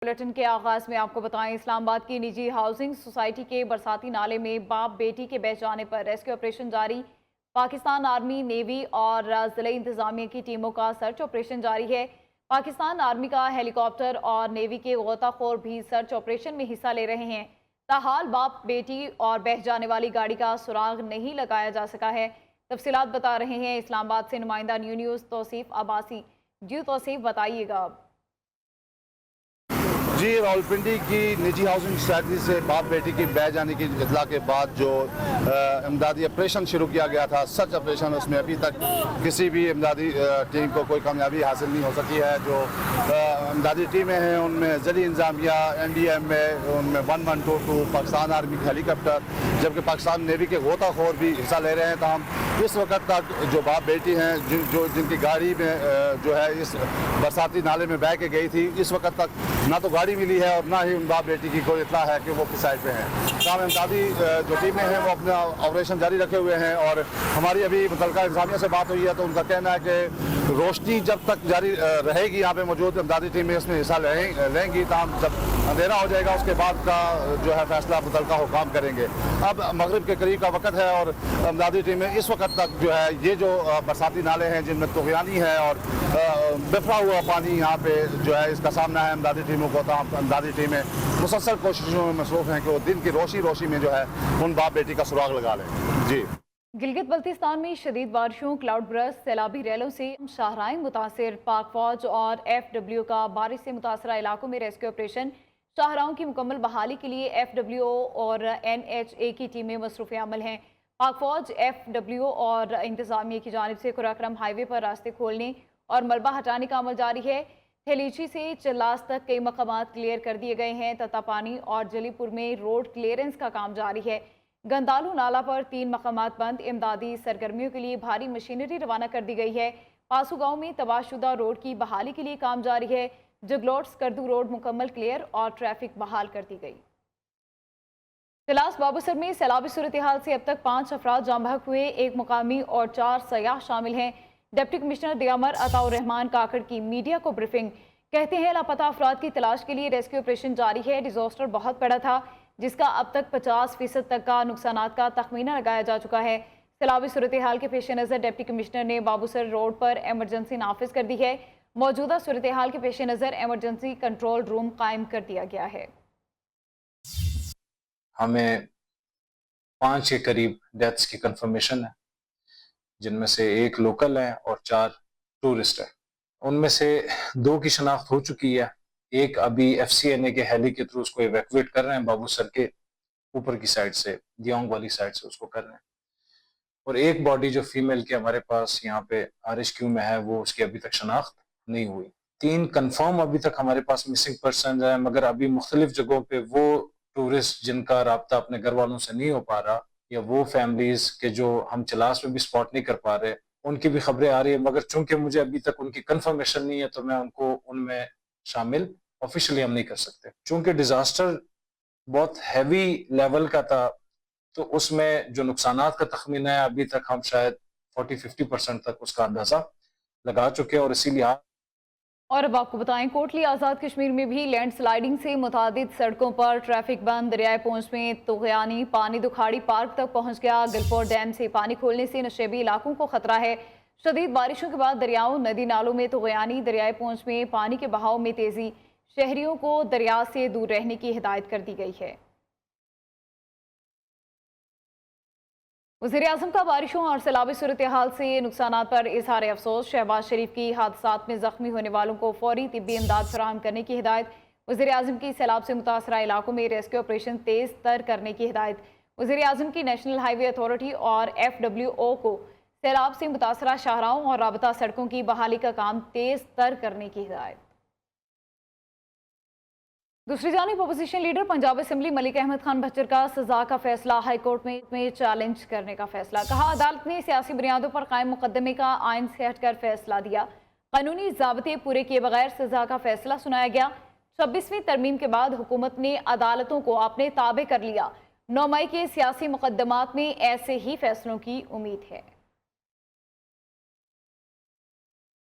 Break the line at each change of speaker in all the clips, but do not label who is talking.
Bulletin کے آغاز میں آپ کو بتائیں، اسلام آباد کی نجی ہاؤسنگ سوسائٹی کے برساتی نالے میں باپ بیٹی کے بہہ جانے پر ریسکیو آپریشن جاری۔ پاکستان آرمی، نیوی اور ضلعی انتظامیہ کی ٹیموں کا سرچ آپریشن جاری ہے۔ پاکستان آرمی کا ہیلی کاپٹر اور نیوی کے غوطہ خور بھی سرچ آپریشن میں حصہ لے رہے ہیں۔ تاحال باپ بیٹی اور بہہ جانے والی گاڑی کا سراغ نہیں لگایا جا سکا ہے۔ تفصیلات بتا رہے ہیں اسلام آباد سے نمائندہ نیوز توصیف عباسی۔ توصیف بتائیے گا۔
جی، راولپنڈی کی نجی ہاؤسنگ سوسائٹی سے باپ بیٹی کی بہہ جانے کی اطلاع کے بعد جو امدادی آپریشن شروع کیا گیا تھا، سرچ آپریشن، اس میں ابھی تک کسی بھی امدادی ٹیم کو کوئی کامیابی حاصل نہیں ہو سکی ہے۔ جو امدادی ٹیمیں ہیں ان میں ضلعی انتظامیہ، NDM ہے، ان میں 1122 پاکستان آرمی کے ہیلی کاپٹر، جبکہ پاکستان نیوی کے غوطہ خور بھی حصہ لے رہے ہیں۔ تاہم اس وقت تک جو باپ بیٹی ہیں جن کی گاڑی میں جو ہے اس برساتی نالے میں بہہ کے گئی تھی، اس وقت تک نہ تو گاڑی ملی ہے اور نہ ہی ان باپ بیٹی کی کوئی اطلاع ہے کہ وہ کس سائڈ پہ ہیں۔ تاہم امدادی جو ٹیمیں ہیں وہ اپنا آپریشن جاری رکھے ہوئے ہیں، اور ہماری ابھی متعلقہ انتظامیہ سے بات ہوئی ہے تو ان کا کہنا ہے کہ روشنی جب تک جاری رہے گی، یہاں پہ موجود امدادی ٹیمیں اس میں حصہ لیں گی، تاہم جب اندھیرا ہو جائے گا اس کے بعد کا جو ہے فیصلہ متعلقہ حکام کریں گے۔ اب مغرب کے قریب کا وقت ہے اور امدادی ٹیمیں اس وقت تک جو ہے یہ جو برساتی نالے ہیں جن میں طغیانی ہے اور بفرا ہوا پانی یہاں پہ جو ہے اس کا سامنا ہے امدادی ٹیموں کو، تاہم امدادی ٹیمیں مسلسل کوششوں میں مصروف ہیں کہ وہ دن کی روشنی میں جو ہے ان باپ بیٹی کا سراغ لگا لیں۔ جی،
گلگت بلتستان میں شدید بارشوں، کلاؤڈ برسٹ، سیلابی ریلوں سے شاہراہیں متاثر۔ پاک فوج اور FW کا بارش سے متاثرہ علاقوں میں ریسکیو آپریشن۔ شاہراہوں کی مکمل بحالی کے لیے FWO اور NHA کی ٹیمیں مصروف عمل ہیں۔ پاک فوج، FWO اور انتظامیہ کی جانب سے قراقرم ہائی وے پر راستے کھولنے اور ملبہ ہٹانے کا عمل جاری ہے۔ تھیلیچی سے چلاس تک کئی مقامات کلیئر کر دیے گئے ہیں۔ تتا پانی اور جلی پور میں روڈ کلیئرنس کا کام جاری ہے۔ گندالو نالا پر 3 مقامات بند۔ امدادی سرگرمیوں کے لیے بھاری مشینری روانہ کر دی گئی ہے۔ پاسو گاؤں میں تباہ شدہ روڈ کی بحالی کے لیے کام جاری ہے۔ جگلوٹ سکردو روڈ مکمل کلیئر اور ٹریفک بحال کر دی گئی۔ تلاس بابوسر میں سیلابی صورتحال سے اب تک 5 افراد جاں بحق ہوئے، 1 مقامی اور 4 سیاح شامل ہیں۔ ڈپٹی کمشنر دیامر عطا الرحمان کاکڑ کی میڈیا کو بریفنگ۔ کہتے ہیں لاپتہ افراد کی تلاش کے لیے ریسکیو آپریشن جاری ہے۔ ڈیزاسٹر بہت بڑا تھا جس کا اب تک 50% تک کا نقصانات کا تخمینہ لگایا جا چکا ہے۔ سیلابی صورتحال کے پیش نظر ڈپٹی کمشنر نے بابوسر روڈ پر ایمرجنسی نافذ کر دی ہے۔ موجودہ صورتحال کے پیش نظر ایمرجنسی کنٹرول روم قائم کر دیا گیا ہے۔
ہمیں 5 کے قریب ڈیتھس کی کنفرمیشن ہے، جن میں سے 1 لوکل ہے اور 4 ٹورسٹ ہے۔ ان میں سے 2 کی شناخت ہو چکی ہے، 1 ابھی FCNA کے ہیلی کے تھرو اس کو ایویکویٹ کر رہے ہیں، بابوسر کے اوپر کی سائڈ سے، دیونگ والی سائڈ سے اس کو کر رہے ہیں، اور 1 باڈی جو فیمیل کے ہمارے پاس یہاں پہ RHQ میں ہے، وہ اس کی ابھی تک شناخت نہیں ہوئی۔ 3 کنفرم ابھی تک ہمارے پاس مسنگ پرسنز ہیں، مگر ابھی مختلف جگہوں پہ وہ ٹورسٹ جن کا رابطہ اپنے گھر والوں سے نہیں ہو پا رہا، یا وہ فیملیز کے جو ہم چلاس میں بھی سپورٹ نہیں کر پا رہے، ان کی بھی خبریں آ رہی ہیں، مگر چونکہ مجھے ابھی تک ان کی کنفرمیشن نہیں ہے تو میں ان کو ان میں شامل آفیشلی ہم نہیں کر سکتے۔ چونکہ ڈیزاسٹر بہت ہیوی لیول کا تھا تو اس میں جو نقصانات کا تخمینہ ہے ابھی تک ہم شاید 40-50% تک اس کا اندازہ لگا چکے ہیں، اور اسی لیے
اور اب آپ کو بتائیں، کوٹلی آزاد کشمیر میں بھی لینڈ سلائیڈنگ سے متعدد سڑکوں پر ٹریفک بند۔ دریائے پونچھ میں طغیانی پانی دکھاڑی پارک تک پہنچ گیا۔ گلپور ڈیم سے پانی کھولنے سے نشیبی علاقوں کو خطرہ ہے۔ شدید بارشوں کے بعد دریاؤں، ندی نالوں میں طغیانی۔ دریائے پونچھ میں پانی کے بہاؤ میں تیزی۔ شہریوں کو دریا سے دور رہنے کی ہدایت کر دی گئی ہے۔ وزیراعظم کا بارشوں اور سیلابی صورتحال سے نقصانات پر اظہار افسوس۔ شہباز شریف کی حادثات میں زخمی ہونے والوں کو فوری طبی امداد فراہم کرنے کی ہدایت۔ وزیراعظم کی سیلاب سے متاثرہ علاقوں میں ریسکیو آپریشن تیز تر کرنے کی ہدایت۔ وزیراعظم کی نیشنل ہائی وے اتھارٹی اور FWO کو سیلاب سے متاثرہ شاہراہوں اور رابطہ سڑکوں کی بحالی کا کام تیز تر کرنے کی ہدایت۔ دوسری جانب opposition leader Punjab assembly Malik Ahmad Khan Butcher کا سزا کا فیصلہ ہائی کورٹ میں چیلنج کرنے کا فیصلہ۔ کہا عدالت نے سیاسی بنیادوں پر قائم مقدمے کا آئین سے ہٹ کر فیصلہ دیا۔ قانونی ضابطے پورے کیے بغیر سزا کا فیصلہ سنایا گیا۔ 26ویں ترمیم کے بعد حکومت نے عدالتوں کو اپنے تابع کر لیا۔ 9 مئی کے سیاسی مقدمات میں ایسے ہی فیصلوں کی امید ہے۔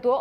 2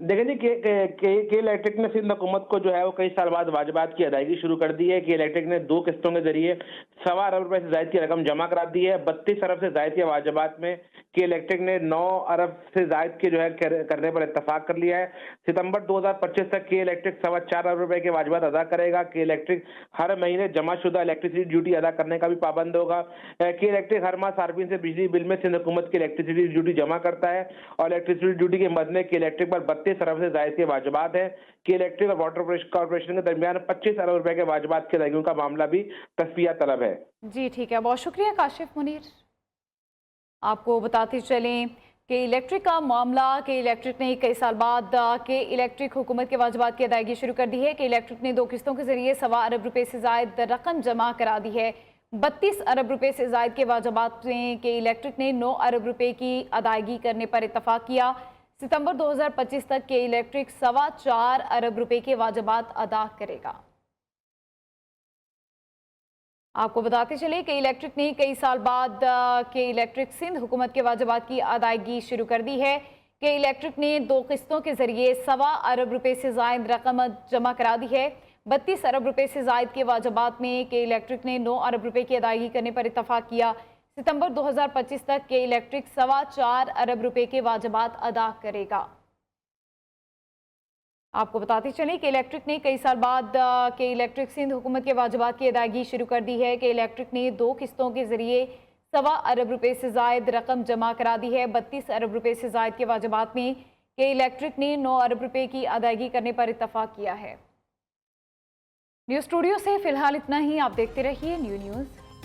دیکھیں جی کے الیکٹرک نے سندھ حکومت کو جو ہے وہ کئی سال بعد واجبات کی ادائیگی شروع کر دی ہے. کے الیکٹرک نے 2 قسطوں کے ذریعے 1.25 ارب روپے سے زائد کی رقم جمع کرا دی ہے. 32 ارب سے زائد کے واجبات میں کے الیکٹرک نے 9 ارب سے زائد کے جو ہے کرنے پر اتفاق کر لیا ہے. ستمبر 2025 تک کے الیکٹرک 4.25 ارب روپے کے واجبات ادا کرے گا. کے الیکٹرک ہر مہینے جمع شدہ الیکٹریسٹی ڈیوٹی ادا کرنے کا بھی پابند ہوگا. کے الیکٹرک ہر ماہ صارفین سے بجلی بل میں سندھ حکومت کی الیکٹریسٹی ڈیوٹی جمع کرتا ہے اور الیکٹریسٹی ڈیوٹی کے مد میں کے الیکٹرک پر 32 ارب سے زائد کے واجبات ہیں. کہ الیکٹرک اور واٹر کارپوریشن کے درمیان 25 ارب روپے کے واجبات کی ادائیگیوں کا معاملہ بھی تصفیہ طلب ہے.
جی ٹھیک ہے، بہت شکریہ کاشف منیر. آپ کو بتاتے چلیں کہ الیکٹرک کا معاملہ کہ الیکٹرک نے کئی سال بعد کہ الیکٹرک حکومت کے واجبات کی ادائیگی شروع کر دی ہے. کہ الیکٹرک نے 2 قسطوں کے ذریعے 1.25 ارب روپے سے زائد رقم جمع کرا دی ہے. 32 ارب روپے سے زائد کے واجبات میں کہ الیکٹرک نے 9 ارب روپے کی ادائیگی کرنے پر اتفاق کیا. ستمبر 2025 تک کے الیکٹرک 4.25 ارب روپے کے واجبات ادا کرے گا. آپ کو بتاتے چلے کہ الیکٹرک نے کئی سال بعد کہ الیکٹرک سندھ حکومت کے واجبات کی ادائیگی شروع کر دی ہے. کہ الیکٹرک نے 2 قسطوں کے ذریعے 1.25 ارب روپے سے زائد رقم جمع کرا دی ہے. 32 ارب روپے سے زائد کے واجبات میں کہ الیکٹرک نے 9 ارب روپے کی ادائیگی کرنے پر اتفاق کیا. ستمبر 2025 تک کہ الیکٹرک 4.25 ارب روپے کے واجبات ادا کرے گا. آپ کو بتاتے چلیں کہ الیکٹرک نے کئی سال بعد کہ الیکٹرک سندھ حکومت کے واجبات کی ادائیگی شروع کر دی ہے. کہ الیکٹرک نے 2 قسطوں کے ذریعے 1.25 ارب روپے سے زائد رقم جمع کرا دی ہے. 32 ارب روپے سے زائد کے واجبات میں کہ الیکٹرک نے 9 ارب روپے کی ادائیگی کرنے پر اتفاق کیا ہے. نیوز اسٹوڈیو سے فی الحال اتنا ہی. آپ دیکھتے رہیے نیو نیوز.